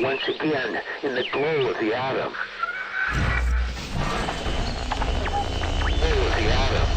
once again in the glow of the atom. Glow of the atom.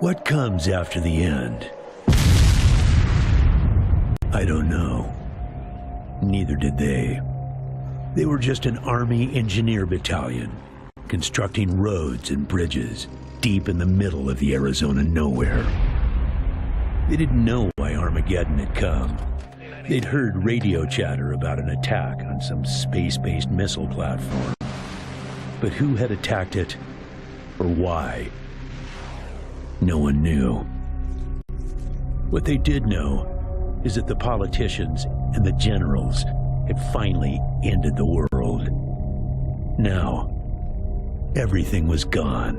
What comes after the end? I don't know. Neither did they. They were just an Army engineer battalion, constructing roads and bridges deep in the middle of the Arizona nowhere. They didn't know why Armageddon had come. They'd heard radio chatter about an attack on some space-based missile platform. But who had attacked it, or why? No one knew. What they did know is that the politicians and the generals had finally ended the world. Now, everything was gone.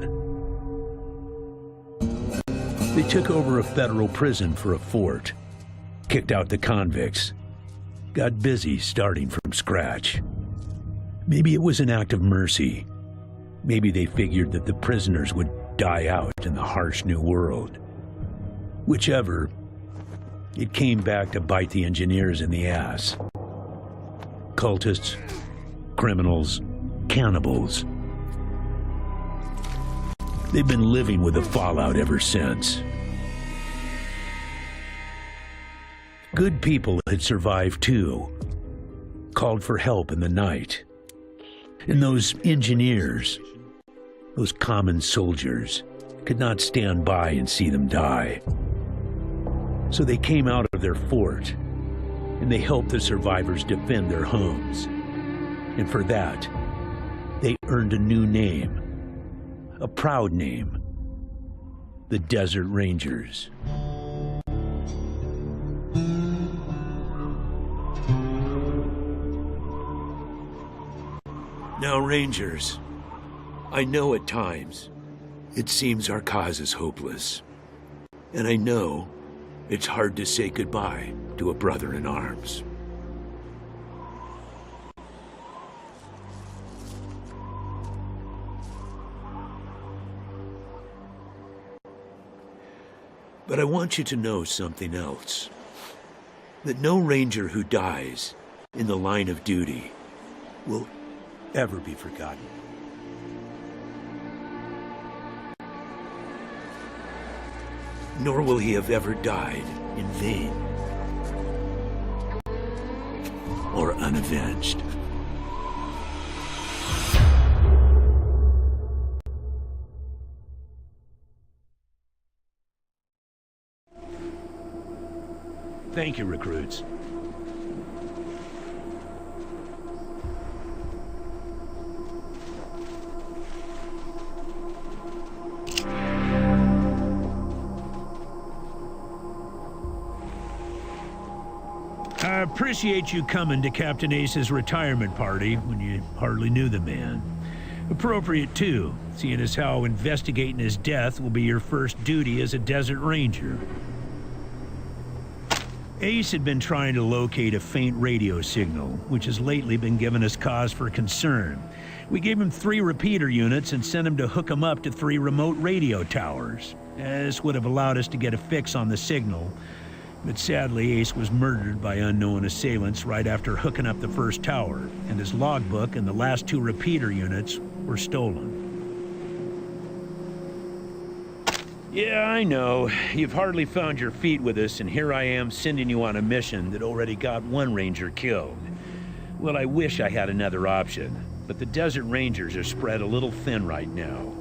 They took over a federal prison for a fort, kicked out the convicts, got busy starting from scratch. Maybe it was an act of mercy. Maybe they figured that the prisoners would die out in the harsh new world. Whichever, it came back to bite the engineers in the ass. Cultists, criminals, cannibals. They've been living with the fallout ever since. Good people had survived too, called for help in the night. And those engineers, those common soldiers, could not stand by and see them die. So they came out of their fort, and they helped the survivors defend their homes. And for that, they earned a new name, a proud name, the Desert Rangers. Now, Rangers, I know at times it seems our cause is hopeless. And I know it's hard to say goodbye to a brother in arms. But I want you to know something else. That no ranger who dies in the line of duty will ever be forgotten. Nor will he have ever died in vain or unavenged. Thank you, recruits. I appreciate you coming to Captain Ace's retirement party when you hardly knew the man. Appropriate, too, seeing as how investigating his death will be your first duty as a Desert Ranger. Ace had been trying to locate a faint radio signal, which has lately been giving us cause for concern. We gave him 3 repeater units and sent him to hook them up to 3 remote radio towers. This would have allowed us to get a fix on the signal, but sadly Ace was murdered by unknown assailants right after hooking up the first tower, and his logbook and the last 2 repeater units were stolen. Yeah, I know. You've hardly found your feet with us, and here I am sending you on a mission that already got 1 ranger killed. Well, I wish I had another option, but the Desert Rangers are spread a little thin right now.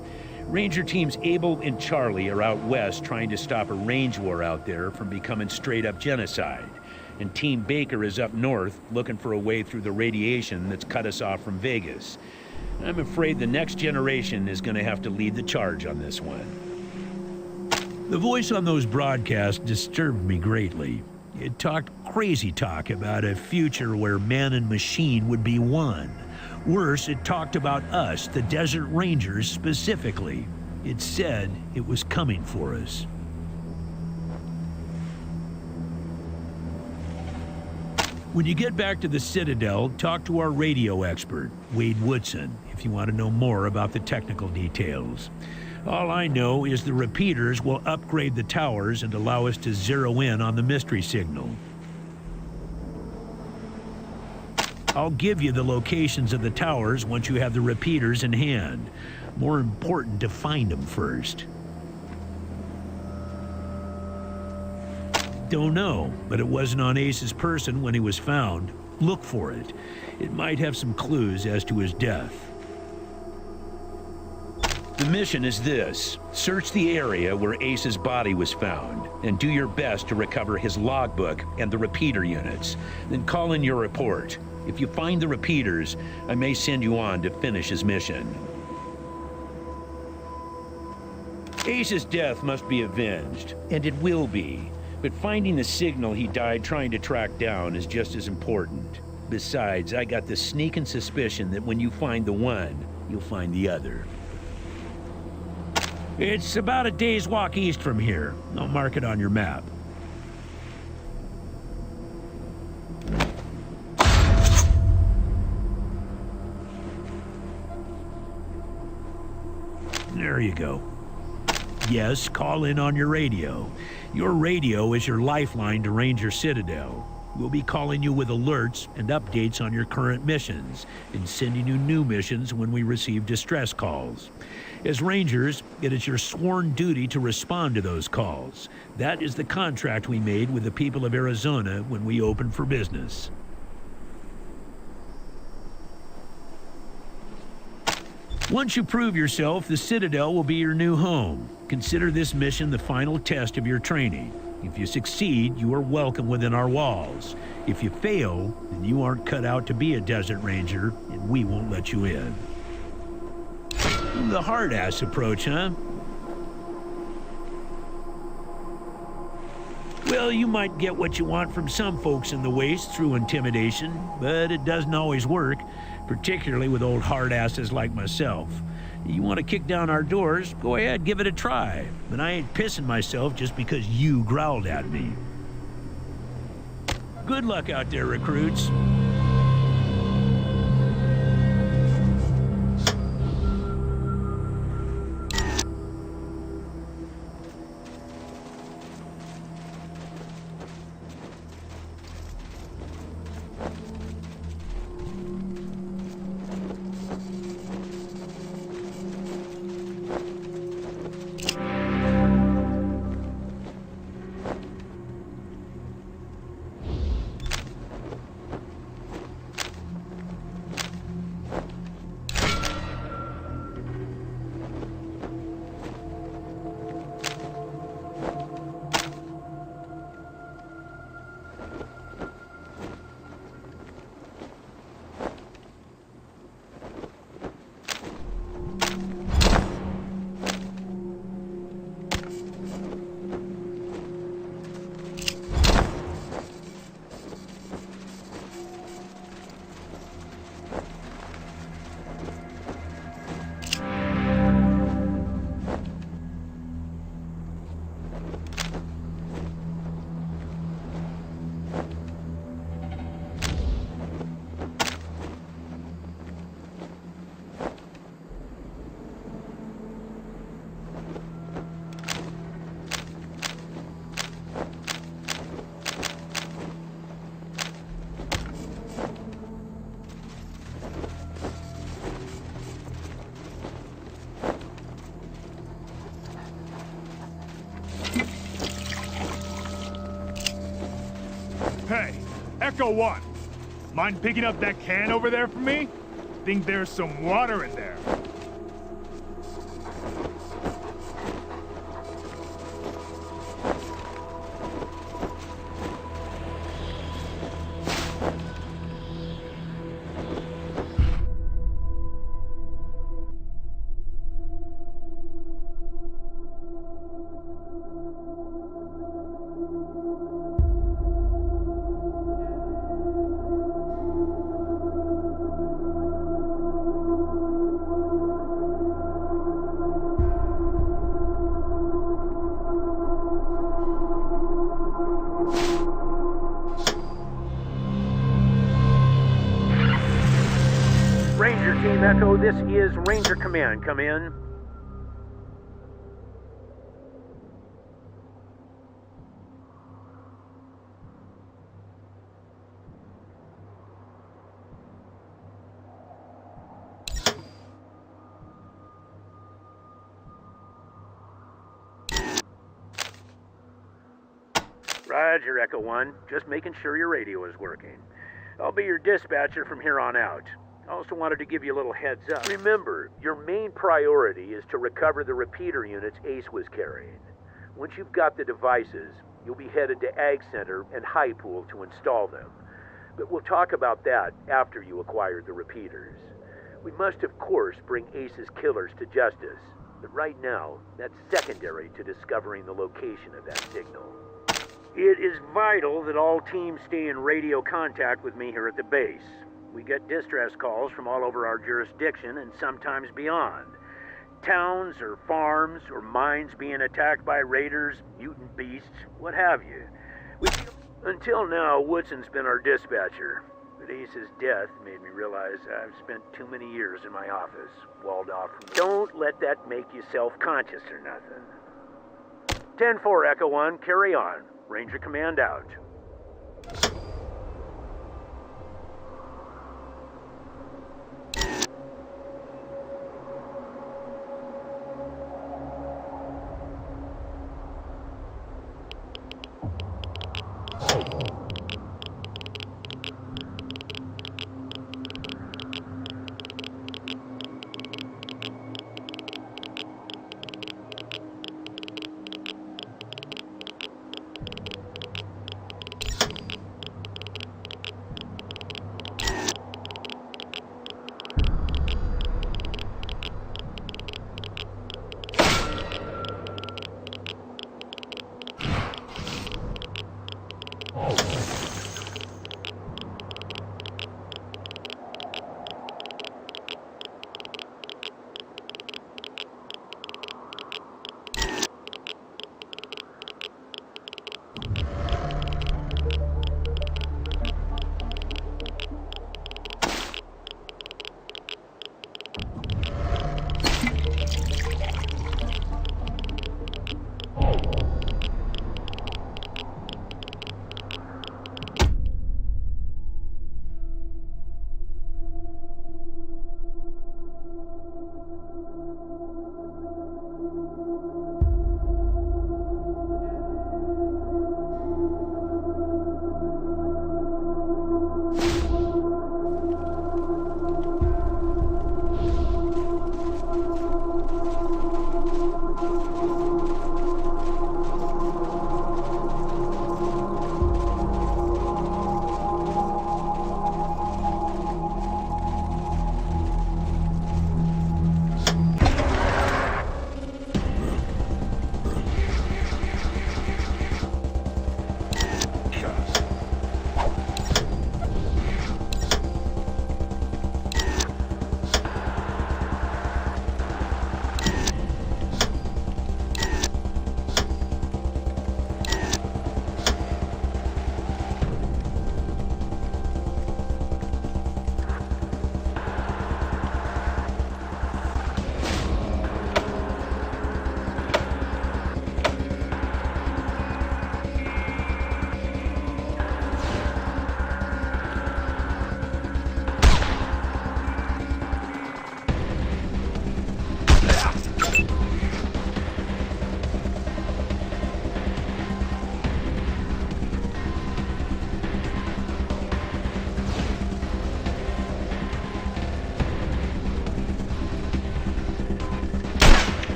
Ranger teams Abel and Charlie are out west trying to stop a range war out there from becoming straight-up genocide, and Team Baker is up north looking for a way through the radiation that's cut us off from Vegas. I'm afraid the next generation is going to have to lead the charge on this one. The voice on those broadcasts disturbed me greatly. It talked crazy talk about a future where man and machine would be one. Worse, it talked about us, the Desert Rangers, specifically. It said it was coming for us. When you get back to the Citadel, talk to our radio expert, Wade Woodson, if you want to know more about the technical details. All I know is the repeaters will upgrade the towers and allow us to zero in on the mystery signal. I'll give you the locations of the towers once you have the repeaters in hand. More important to find them first. Don't know, but it wasn't on Ace's person when he was found. Look for it. It might have some clues as to his death. The mission is this: search the area where Ace's body was found, and do your best to recover his logbook and the repeater units. Then call in your report. If you find the repeaters, I may send you on to finish his mission. Ace's death must be avenged, and it will be. But finding the signal he died trying to track down is just as important. Besides, I got the sneaking suspicion that when you find the one, you'll find the other. It's about a day's walk east from here. I'll mark it on your map. There you go. Yes, call in on your radio. Your radio is your lifeline to Ranger Citadel. We'll be calling you with alerts and updates on your current missions, and sending you new missions when we receive distress calls. As Rangers, it is your sworn duty to respond to those calls. That is the contract we made with the people of Arizona when we opened for business. Once you prove yourself, the Citadel will be your new home. Consider this mission the final test of your training. If you succeed, you are welcome within our walls. If you fail, then you aren't cut out to be a Desert Ranger, and we won't let you in. The hard-ass approach, huh? Well, you might get what you want from some folks in the Waste through intimidation, but it doesn't always work, particularly with old hard-asses like myself. You want to kick down our doors, go ahead, give it a try. But I ain't pissing myself just because you growled at me. Good luck out there, recruits. Echo 1. Mind picking up that can over there for me? Think there's some water in there. Ranger Team Echo, this is Ranger Command. Come in. Roger, Echo 1. Just making sure your radio is working. I'll be your dispatcher from here on out. I also wanted to give you a little heads up. Remember, your main priority is to recover the repeater units Ace was carrying. Once you've got the devices, you'll be headed to Ag Center and High Pool to install them. But we'll talk about that after you acquire the repeaters. We must, of course, bring Ace's killers to justice. But right now, that's secondary to discovering the location of that signal. It is vital that all teams stay in radio contact with me here at the base. We get distress calls from all over our jurisdiction and sometimes beyond. Towns or farms or mines being attacked by raiders, mutant beasts, what have you. Until now, Woodson's been our dispatcher. But Ace's death made me realize I've spent too many years in my office, walled off from... Don't let that make you self-conscious or nothing. 10-4, Echo 1, carry on. Ranger Command out.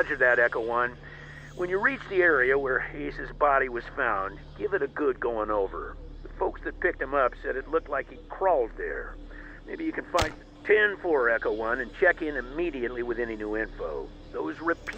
Roger that, Echo 1. When you reach the area where Ace's body was found, give it a good going over. The folks that picked him up said it looked like he crawled there. Maybe you can find 10-4, Echo 1, and check in immediately with any new info. Those repeat